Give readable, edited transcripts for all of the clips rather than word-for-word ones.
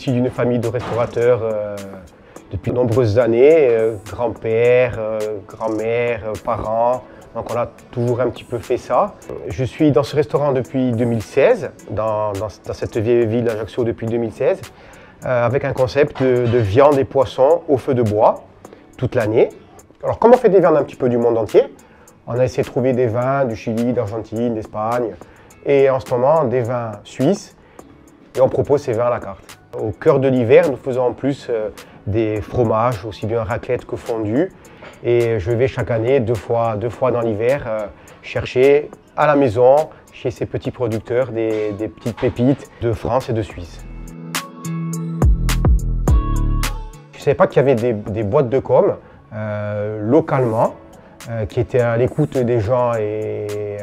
issu d'une famille de restaurateurs depuis de nombreuses années, grand-père, grand-mère, parents. Donc on a toujours un petit peu fait ça. Je suis dans ce restaurant depuis 2016, dans cette vieille ville d'Ajaccio depuis 2016, avec un concept de viande et poissons au feu de bois toute l'année. Alors comme on fait des viandes un petit peu du monde entier, on a essayé de trouver des vins du Chili, d'Argentine, d'Espagne et en ce moment des vins suisses et on propose ces vins à la carte. Au cœur de l'hiver, nous faisons en plus des fromages, aussi bien raclette que fondue. Et je vais chaque année, deux fois dans l'hiver, chercher à la maison, chez ces petits producteurs, des petites pépites de France et de Suisse. Je ne savais pas qu'il y avait des boîtes de com localement qui étaient à l'écoute des gens et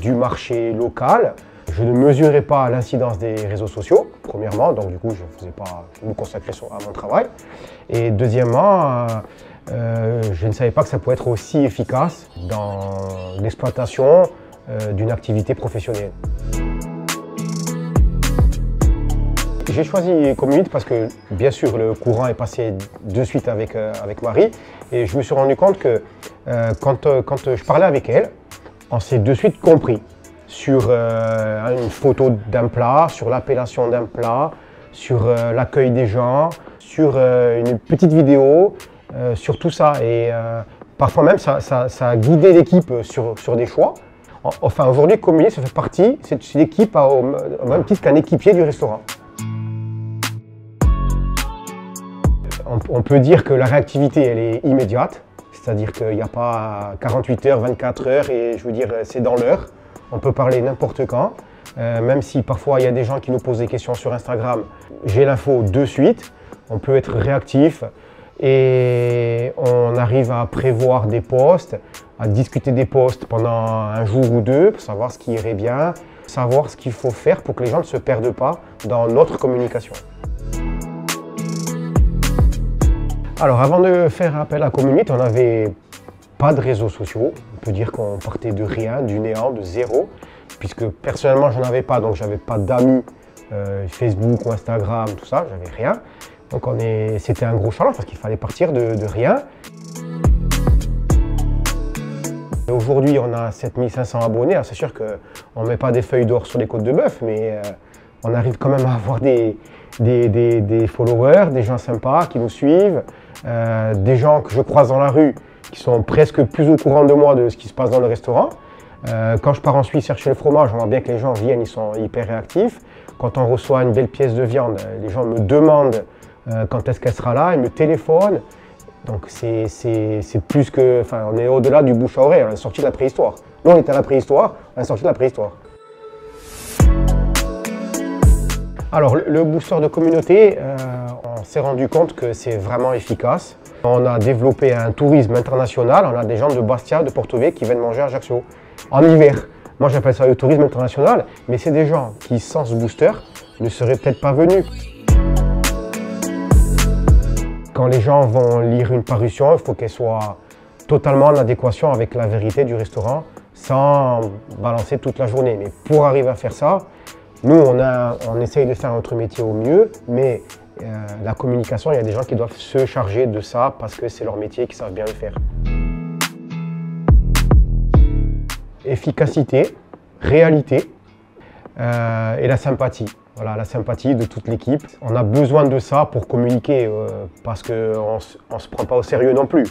du marché local. Je ne mesurais pas l'incidence des réseaux sociaux, premièrement, donc du coup je me consacrais à mon travail. Et deuxièmement, je ne savais pas que ça pouvait être aussi efficace dans l'exploitation d'une activité professionnelle. J'ai choisi Community parce que, bien sûr, le courant est passé de suite avec Marie et je me suis rendu compte que quand je parlais avec elle, on s'est de suite compris sur une photo d'un plat, sur l'appellation d'un plat, sur l'accueil des gens, sur une petite vidéo, sur tout ça. Et parfois même, ça a guidé l'équipe sur des choix. Enfin, aujourd'hui, Community, ça fait partie, c'est une équipe au même titre qu'un équipier du restaurant. On peut dire que la réactivité, elle est immédiate, c'est-à-dire qu'il n'y a pas 48 heures, 24 heures, et je veux dire, c'est dans l'heure. On peut parler n'importe quand, même si parfois il y a des gens qui nous posent des questions sur Instagram. J'ai l'info de suite, on peut être réactif et on arrive à prévoir des posts, à discuter des posts pendant un jour ou deux pour savoir ce qui irait bien, savoir ce qu'il faut faire pour que les gens ne se perdent pas dans notre communication. Alors avant de faire appel à Community, on n'avait pas de réseaux sociaux. On peut dire qu'on partait de rien, du néant, de zéro, puisque personnellement je n'en avais pas, donc j'avais pas d'amis Facebook ou Instagram, tout ça, j'avais rien. Donc c'était un gros challenge parce qu'il fallait partir de rien. Aujourd'hui on a 7500 abonnés, c'est sûr qu'on ne met pas des feuilles d'or sur les côtes de bœuf, mais on arrive quand même à avoir des followers, des gens sympas qui nous suivent, des gens que je croise dans la rue qui sont presque plus au courant de moi de ce qui se passe dans le restaurant. Quand je pars en Suisse chercher le fromage, on voit bien que les gens viennent, ils sont hyper réactifs. Quand on reçoit une belle pièce de viande, les gens me demandent quand est-ce qu'elle sera là, ils me téléphonent. Donc c'est plus que, enfin, on est au-delà du bouche à oreille, on est sorti de la préhistoire. Nous on était à la préhistoire, on est sorti de la préhistoire. Alors le booster de communauté, on s'est rendu compte que c'est vraiment efficace. On a développé un tourisme international, on a des gens de Bastia, de Porto-Vecchio qui viennent manger à Ajaccio en hiver. Moi j'appelle ça le tourisme international, mais c'est des gens qui sans ce booster ne seraient peut-être pas venus. Quand les gens vont lire une parution, il faut qu'elle soit totalement en adéquation avec la vérité du restaurant sans balancer toute la journée. Mais pour arriver à faire ça, nous on essaye de faire notre métier au mieux, mais la communication, il y a des gens qui doivent se charger de ça parce que c'est leur métier et qu'ils savent bien le faire. Efficacité, réalité et la sympathie. Voilà, la sympathie de toute l'équipe. On a besoin de ça pour communiquer parce qu'on ne se prend pas au sérieux non plus.